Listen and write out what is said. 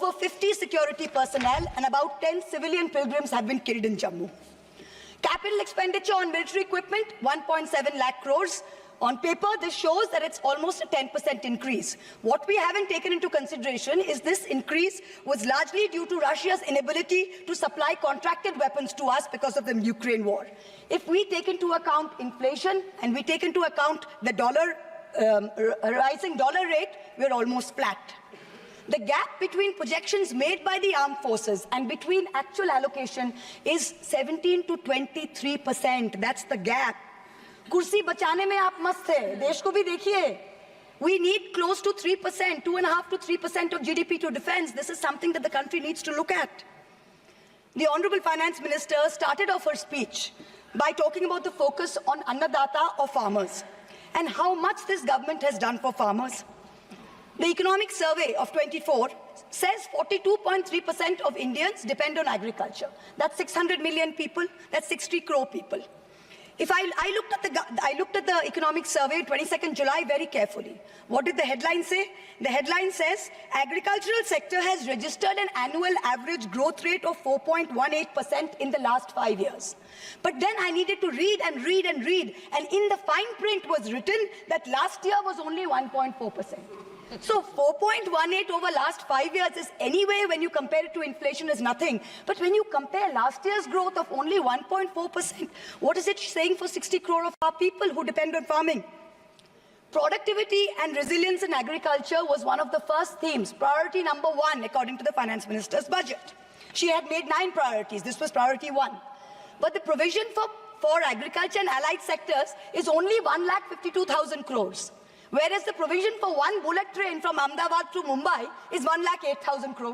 over 50 security personnel and about 10 civilian pilgrims have been killed in Jammu. Capital expenditure on military equipment, 1.7 lakh crores. On paper, this shows that it's almost a 10% increase. What we haven't taken into consideration is this increase was largely due to Russia's inability to supply contracted weapons to us because of the Ukraine war. If we take into account inflation and we take into account the rising dollar rate, we're almost flat. The gap between projections made by the armed forces and between actual allocation is 17 to 23%. That's the gap. कुर्सी बचाने में आप मस्त थे, देश को भी देखिए. We need close to 3%, 2.5 to 3% of GDP to defense. This is something that the country needs to look at. The Honorable Finance Minister started off her speech by talking about the focus on Annadata or farmers and how much this government has done for farmers. The Economic Survey of 24 says 42.3% of Indians depend on agriculture. That's 600 million people, that's 60 crore people. If I looked at the Economic Survey, 22nd July, very carefully. What did the headline say? The headline says, agricultural sector has registered an annual average growth rate of 4.18% in the last 5 years. But then I needed to read and read and read, and in the fine print was written that last year was only 1.4%. So 4.18 over last 5 years is anyway, when you compare it to inflation, is nothing. But when you compare last year's growth of only 1.4%, what is it saying for 60 crore of our people who depend on farming? Productivity and resilience in agriculture was one of the first themes, priority number 1, according to the Finance Minister's budget. She had made 9 priorities. This was priority 1. But the provision for agriculture and allied sectors is only 1,52,000 crores. Whereas the provision for one bullet train from Ahmedabad to Mumbai is 1,08,000 crores.